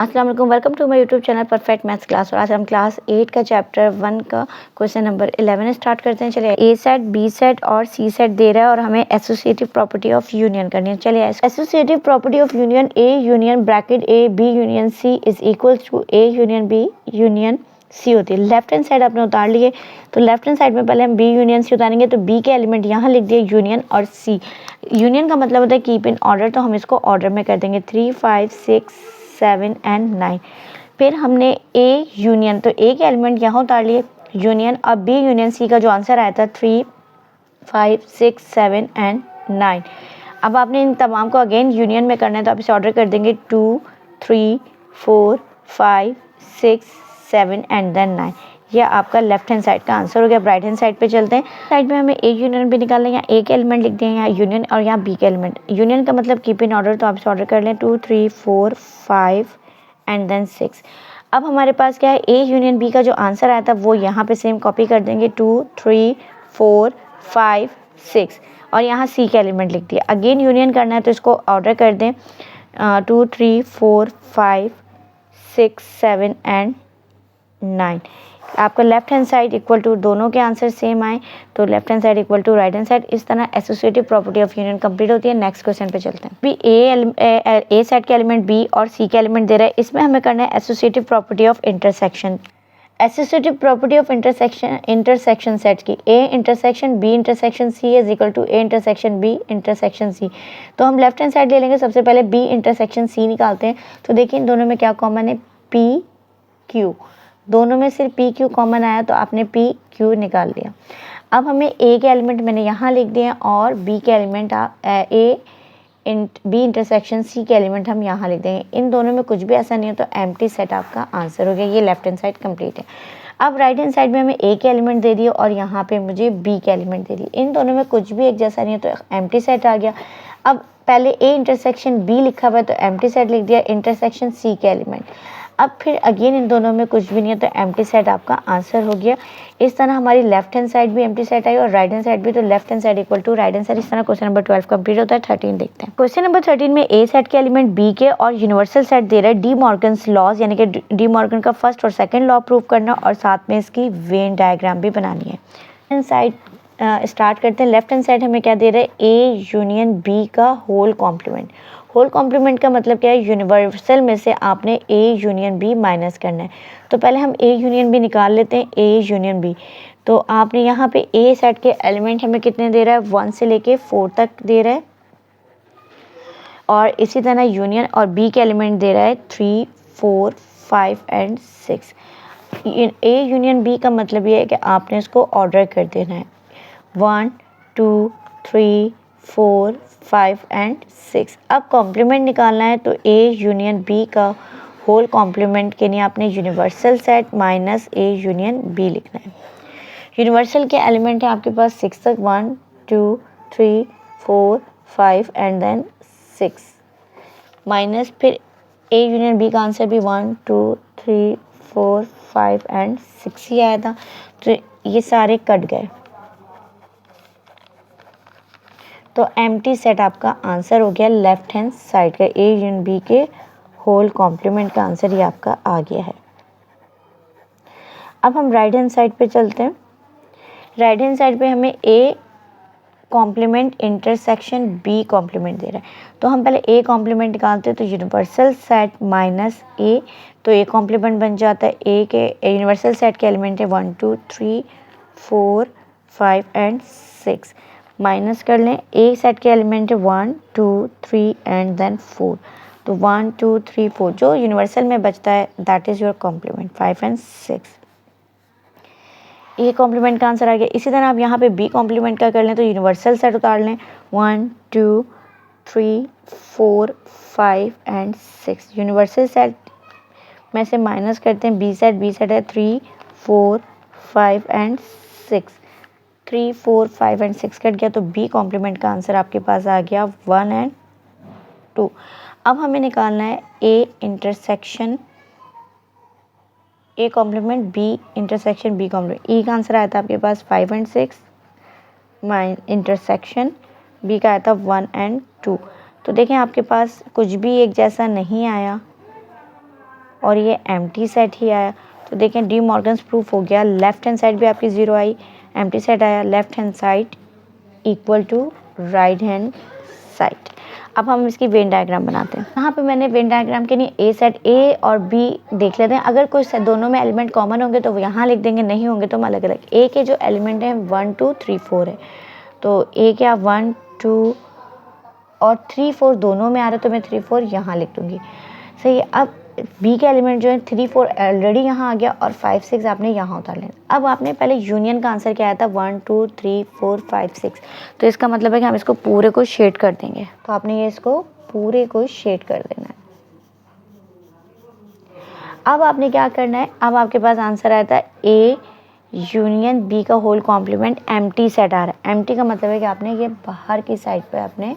अस्सलाम वालेकुम, welcome to my YouTube channel perfect maths class. और आज हम क्लास 8 का चैप्टर 1 का क्वेश्चन नंबर 11 स्टार्ट करते हैं। चलिए, ए सेट, बी सेट और सी सेट दे रहा है और हमें एसोसिएटिव प्रॉपर्टी ऑफ यूनियन करनी है। चलिए, associative property of union, A union bracket A B union C is equal to A union B union C होती है। लेफ्ट हैंड साइड आपने उतार लिए, तो लेफ्ट हैंड साइड में पहले हम बी यूनियन सी उतारेंगे, तो बी के एलिमेंट यहाँ लिख दिए यूनियन और सी। यूनियन का मतलब होता है कीप इन ऑर्डर, तो हम इसको ऑर्डर में कर देंगे 3, 5, 6, 7 एंड 9। फिर हमने ए यूनियन, तो ए के एलिमेंट यहाँ उतार लिए यूनियन, और बी यूनियन सी का जो आंसर आया था 3, 5, 6, 7 एंड 9। अब आपने इन तमाम को अगेन यूनियन में करना है, तो आप इसे ऑर्डर कर देंगे 2, 3, 4, 5, 6, 7 एंड देन 9। यह आपका लेफ्ट हैंड साइड का आंसर हो गया। राइट हैंड साइड पे चलते हैं। साइड में हमें ए यूनियन भी निकालना है। यहाँ ए के एलिमेंट लिख दिए, यहाँ यूनियन और यहाँ बी के एलिमेंट। यूनियन का मतलब कीप इन ऑर्डर, तो आप इसे ऑर्डर कर लें 2, 3, 4, 5 एंड देन 6। अब हमारे पास क्या है, ए यूनियन बी का जो आंसर आया था वो यहाँ पे सेम कॉपी कर देंगे 2, 3, 4, 5, 6, और यहाँ सी के एलिमेंट लिख दिया। अगेन यूनियन करना है, तो इसको ऑर्डर कर दें 2, 3, 4, 5, 6, 7 एंड 9। आपका left hand side equal to, दोनों के आंसर सेम आए तो left hand side equal to right hand side. इस तरह associative property of union complete होती है। नेक्स्ट क्वेश्चन पे चलते हैं। भी ए सेट के एलिमेंट बी और सी के एलिमेंट दे रहा है, इसमें हमें करना है associative property of intersection. Associative property of intersection set की, A intersection B intersection C is equal to A intersection B intersection C. तो हम लेफ्ट हैंड साइड ले लेंगे, सबसे पहले बी इंटरसेक्शन सी निकालते हैं। तो देखिए इन दोनों में क्या कॉमन है, पी क्यू। दोनों में सिर्फ पी क्यू कॉमन आया, तो आपने पी क्यू निकाल लिया। अब हमें ए के एलिमेंट मैंने यहाँ लिख दिए और बी के एलिमेंट बी इंटरसेक्शन सी के एलिमेंट हम यहाँ लिख देंगे। इन दोनों में कुछ भी ऐसा नहीं हो तो एम्प्टी सेट आपका आंसर हो गया। ये लेफ्ट हैंड साइड कंप्लीट है। अब राइट हैंड साइड में हमें ए के एलिमेंट दे दिए और यहाँ पे मुझे बी के एलिमेंट दे दिए। इन दोनों में कुछ भी एक जैसा नहीं है तो एम्प्टी सेट आ गया। अब पहले ए इंटरसेक्शन बी लिखा हुआ है तो एम्प्टी सेट लिख दिया, इंटरसेक्शन सी के एलिमेंट। अब फिर अगेन इन दोनों में कुछ भी नहीं है तो एम्प्टी सेट आपका आंसर हो गया। इस तरह हमारी लेफ्ट हैंड साइड भी एम्प्टी सेट आई और राइट हैंड साइड भी, तो left hand side equal to right hand side. इस तरह क्वेश्चन नंबर 12 कंप्लीट होता है। 13 देखते हैं। क्वेश्चन नंबर 13 में ए सेट के एलिमेंट बी के और यूनिवर्सल सेट दे रहा है। डी मॉर्गन्स लॉज, यानी कि डी मॉर्गन का फर्स्ट और सेकंड लॉ प्रूव करना और साथ में इसकी वेन डायग्राम भी बनानी है। साइड स्टार्ट करते हैं। लेफ्ट हैंड साइड हमें क्या दे रहा है, ए यूनियन बी का होल कॉम्प्लीमेंट। होल कॉम्प्लीमेंट का मतलब क्या है, यूनिवर्सल में से आपने ए यूनियन बी माइनस करना है। तो पहले हम ए यूनियन बी निकाल लेते हैं, ए यूनियन बी। तो आपने यहाँ पे ए सेट के एलिमेंट हमें कितने दे रहा है, 1 से लेके 4 तक दे रहा है, और इसी तरह यूनियन और बी के एलिमेंट दे रहा है 3, 4, 5 एंड 6। ए यूनियन बी का मतलब ये है कि आपने इसको ऑर्डर कर देना है 1, 2, 3, 4, 5 एंड 6। अब कॉम्प्लीमेंट निकालना है, तो ए यूनियन बी का होल कॉम्प्लीमेंट के लिए आपने universal set minus A union B लिखना है। यूनिवर्सल के एलिमेंट है आपके पास 6 तक, 1, 2, 3, 4, 5 एंड देन 6, माइनस फिर ए यूनियन बी का आंसर भी 1, 2, 3, 4, 5 एंड 6 ही आया था, तो ये सारे कट गए। तो एम्प्टी सेट आपका आंसर हो गया लेफ्ट हैंड साइड का। ए यूनियन बी के होल कॉम्प्लीमेंट का आंसर ये आपका आ गया है। अब हम राइट हैंड साइड पे चलते हैं। राइट हैंड साइड पे हमें A complement intersection B complement दे रहा है। तो हम पहले ए कॉम्प्लीमेंट निकालते हैं, तो यूनिवर्सल सेट माइनस ए, तो ए कॉम्प्लीमेंट बन जाता है। ए के यूनिवर्सल सेट के एलिमेंट है 1, 2, 3, 4, 5 एंड 6, माइनस कर लें। ए सेट के एलिमेंट है 1, 2, 3 एंड देन 4, तो 1, 2, 3, 4 जो यूनिवर्सल में बचता है that is your complement 5 and 6। A complement का आंसर आ गया। इसी तरह आप यहाँ पे बी कॉम्प्लीमेंट का कर लें, तो यूनिवर्सल सेट उतार लें 1, 2, 3, 4, 5 एंड 6। यूनिवर्सल सेट में से माइनस करते हैं बी सेट है 3, 4, 5 एंड 6। 3, 4, 5 एंड 6 कट गया, तो बी कॉम्प्लीमेंट का आंसर आपके पास आ गया 1 एंड 2। अब हमें निकालना है A intersection A complement B intersection B complement. E का आंसर आया था आपके पास 5 एंड 6, इंटरसेक्शन बी का आया था 1 एंड 2। तो देखें आपके पास कुछ भी एक जैसा नहीं आया, और ये एम्प्टी सेट ही आया। तो देखें डी मॉर्गन्स प्रूफ हो गया। लेफ्ट हैंड साइड भी आपकी 0 आई, एम्प्टी सेट आया, left hand side equal to right hand side. अब हम इसकी वेन डायग्राम बनाते हैं। यहाँ पे मैंने वेन डायग्राम के लिए ए सेट ए और बी देख लेते हैं। अगर कुछ दोनों में एलिमेंट कॉमन होंगे तो वो यहाँ लिख देंगे, नहीं होंगे तो हम अलग अलग। ए के जो एलिमेंट हैं 1 2 3 4 है, तो ए क्या 1 2 और 3 4 दोनों में आ रहा है, तो मैं 3 4 यहाँ लिख दूँगी। सही है। अब बी के एलिमेंट जो है 3 4 ऑलरेडी यहाँ आ गया और 5 6 आपने यहाँ उतार लेना। अब आपने पहले यूनियन का आंसर क्या आया था 1 2 3 4 5 6, तो इसका मतलब है कि हम इसको पूरे को शेड कर देंगे। तो आपने ये इसको पूरे को शेड कर देना है। अब आपने क्या करना है, अब आपके पास आंसर आया था ए यूनियन बी का होल कॉम्प्लीमेंट एम्प्टी सेट आ रहा है। एम्प्टी का मतलब है कि आपने ये बाहर की साइड पे आपने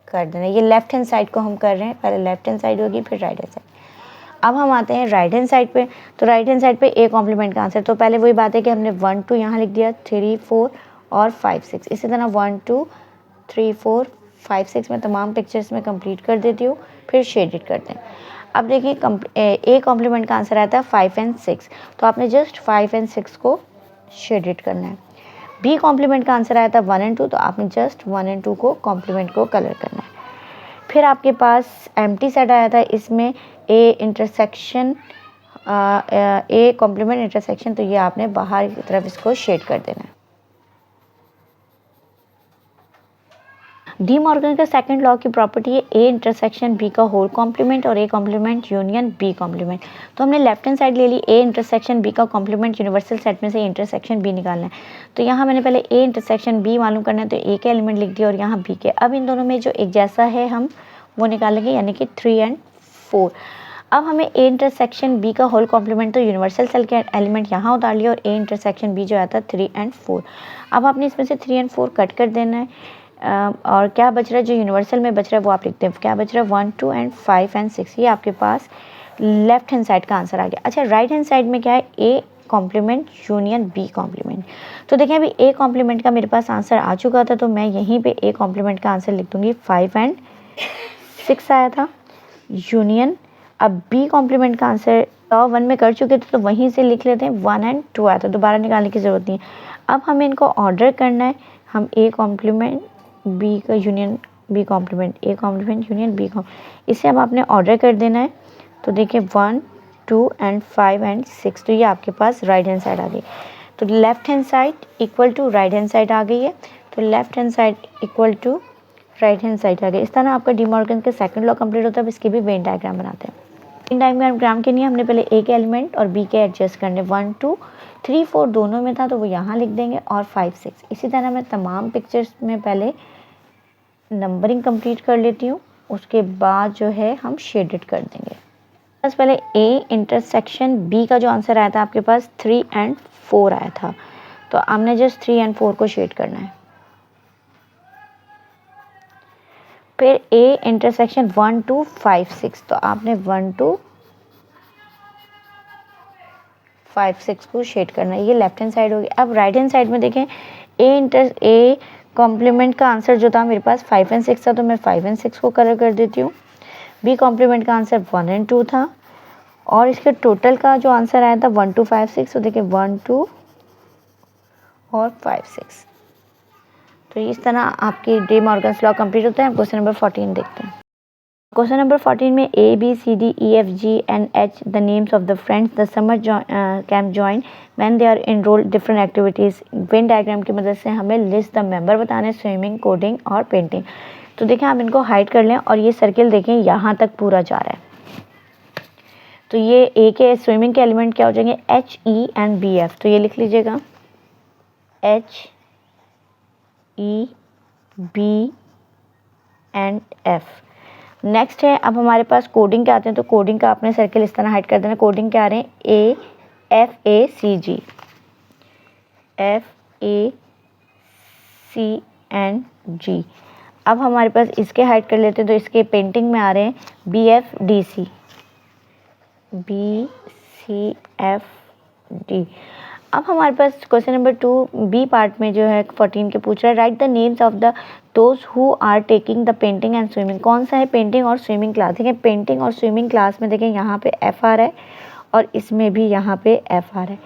कर देना। ये लेफ्ट हैंड साइड को हम कर रहे हैं, पहले लेफ्ट हैंड साइड होगी फिर राइट हैंड साइड। अब हम आते हैं राइट हैंड साइड पे। तो राइट हैंड साइड पे ए कॉम्प्लीमेंट का आंसर, तो पहले वही बात है कि हमने 1 2 यहाँ लिख दिया, 3 4 और 5 6। इसी तरह 1 2 3 4 5 6 में तमाम पिक्चर्स में कंप्लीट कर देती हूँ, फिर शेडेड करते हैं। अब देखिए ए कॉम्प्लीमेंट का आंसर आता है 5 एंड 6, तो आपने जस्ट 5 एंड 6 को शेडेड करना है। बी कॉम्प्लीमेंट का आंसर आया था 1 एंड 2, तो आपने जस्ट 1 एंड 2 को कॉम्प्लीमेंट को कलर करना है। फिर आपके पास एम्प्टी सेट आया था, इसमें A intersection A complement intersection, तो ये आपने बाहर की तरफ इसको शेड कर देना है। डी मॉर्गन का सेकंड लॉ की प्रॉपर्टी है ए इंटरसेक्शन बी का होल कॉम्प्लीमेंट और A complement union B complement. तो हमने लेफ्ट हैंड साइड ले ली, ए इंटरसेक्शन बी का कॉम्प्लीमेंट यूनिवर्सल सेट में से इंटरसेक्शन बी निकालना है। तो यहाँ मैंने पहले ए इंटरसेक्शन बी मालूम करना है, तो ए के एलिमेंट लिख दिया और यहाँ बी के। अब इन दोनों में जो एक जैसा है हम वो निकालेंगे, यानी कि 3 एंड 4। अब हमें ए इंटरसेक्शन बी का होल कॉम्प्लीमेंट, तो यूनिवर्सल सेल के एलिमेंट यहाँ उतार लिया और ए इंटरसेक्शन बी जो आता है 3 एंड 4। अब आपने इसमें से 3 एंड 4 कट कर देना है, और क्या बच रहा है, जो यूनिवर्सल में बच रहा है वो आप लिखते हैं। क्या बच रहा है 1 2 एंड 5 एंड 6, ये आपके पास लेफ्ट हैंड साइड का आंसर आ गया। अच्छा, राइट हैंड साइड में क्या है, A complement union B complement. तो देखें अभी ए कॉम्प्लीमेंट का मेरे पास आंसर आ चुका था, तो मैं यहीं पे ए कॉम्प्लीमेंट का आंसर लिख दूंगी 5 एंड 6 आया था यूनियन। अब बी कॉम्प्लीमेंट का आंसर 1 में कर चुके थे, तो वहीं से लिख लेते हैं 1 एंड 2 आया था, दोबारा निकालने की ज़रूरत नहीं है। अब हमें इनको ऑर्डर करना है, हम ए कॉम्प्लीमेंट बी का union B complement, A complement union B complement, इसे अब आपने ऑर्डर कर देना है। तो देखिए 1 2 एंड 5 एंड 6, तो ये आपके पास राइट हैंड साइड आ गई। तो left hand side equal to right hand side आ गई है, तो left hand side equal to right hand side आ गई। इस तरह आपका डी मॉर्गन का सेकंड लॉ कंप्लीट होता है। अब इसकी भी वेन डायग्राम बनाते हैं। वेन डायग्राम के लिए हमने पहले ए के एलिमेंट और बी के एडजस्ट करने, 1 2 3 4 दोनों में था तो वो यहाँ लिख देंगे, और 5 6। इसी तरह मैं तमाम पिक्चर्स में पहले नंबरिंग कंप्लीट कर लेती हूँ, उसके बाद जो है हम शेडेड कर देंगे। बस पहले ए इंटरसेक्शन बी का जो आंसर आया था आपके पास 3 एंड 4 आया था, तो हमने जस्ट 3 एंड 4 को शेड करना है। फिर ए इंटरसेक्शन 1 2 5 6, तो आपने 1 2 5 6 को शेड करना है, ये लेफ्ट हैंड साइड होगी। अब राइट हैंड साइड में देखें ए कॉम्प्लीमेंट का आंसर जो था मेरे पास 5 एंड 6 था, तो मैं 5 एंड 6 को कलर कर देती हूँ। बी कॉम्प्लीमेंट का आंसर 1 एंड 2 था, और इसके टोटल का जो आंसर आया था 1 2 5 6, तो देखिए 1 2 और 5 6। तो इस तरह आपकी डी मॉर्गन्स लॉ कंप्लीट होता है। क्वेश्चन नंबर 14 देखते हैं। क्वेश्चन नंबर 14 में A B C D E F G and H the names of the friends the summer camp join when they are enrolled different activities. Venn diagram की मदद से हमें list the member बताने, swimming, coding और painting. तो देखें आप इनको हाइड कर लें, और ये सर्किल देखें यहाँ तक पूरा जा रहा है। तो ये ए के स्विमिंग के एलिमेंट क्या हो जाएंगे, H E and B F, तो ये लिख लीजिएगा H E B and F. Next है, अब हमारे पास कोडिंग के आते हैं, तो कोडिंग का आपने सर्किल इस तरह हाइड कर देना। कोडिंग क्या आ रहे हैं, A F A C G, F A C and G. अब हमारे पास इसके हाइड कर लेते हैं, तो इसके पेंटिंग में आ रहे हैं B F D C, B C F D. अब हमारे पास क्वेश्चन नंबर 2 बी पार्ट में जो है 14 के पूछ रहा है, write the names of the those who are taking the painting and swimming. कौन सा है पेंटिंग और स्विमिंग क्लास? देखिए पेंटिंग और स्विमिंग क्लास में देखें यहाँ पे एफ आ रहा है और इसमें भी यहाँ पे एफ आ रहा है,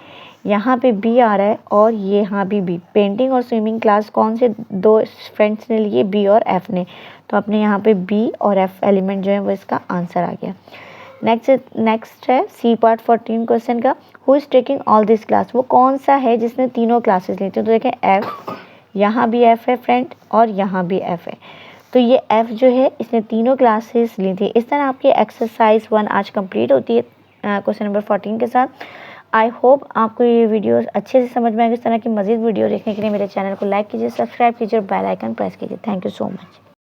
यहाँ पे बी आ रहा है और ये यहाँ भी बी। पेंटिंग और स्विमिंग क्लास कौन से दो फ्रेंड्स ने लिए? बी और एफ ने। तो अपने यहाँ पे बी और एफ एलिमेंट जो है वो इसका आंसर आ गया। नेक्स्ट है सी पार्ट 14 क्वेश्चन का, who is taking all this class. वो कौन सा है जिसने तीनों क्लासेस ली थी? तो देखें एफ, यहाँ भी एफ है फ्रेंड और यहाँ भी एफ है, तो ये एफ जो है इसने तीनों क्लासेस ली थी। इस तरह आपकी एक्सरसाइज 1 आज कंप्लीट होती है क्वेश्चन नंबर 14 के साथ। आई होप आपको ये वीडियो अच्छे से समझ में आएगी। इस तरह की मज़ीद वीडियो देखने के लिए मेरे चैनल को लाइक कीजिए, सब्सक्राइब कीजिए और बेल आइकन प्रेस कीजिए। Thank you so much.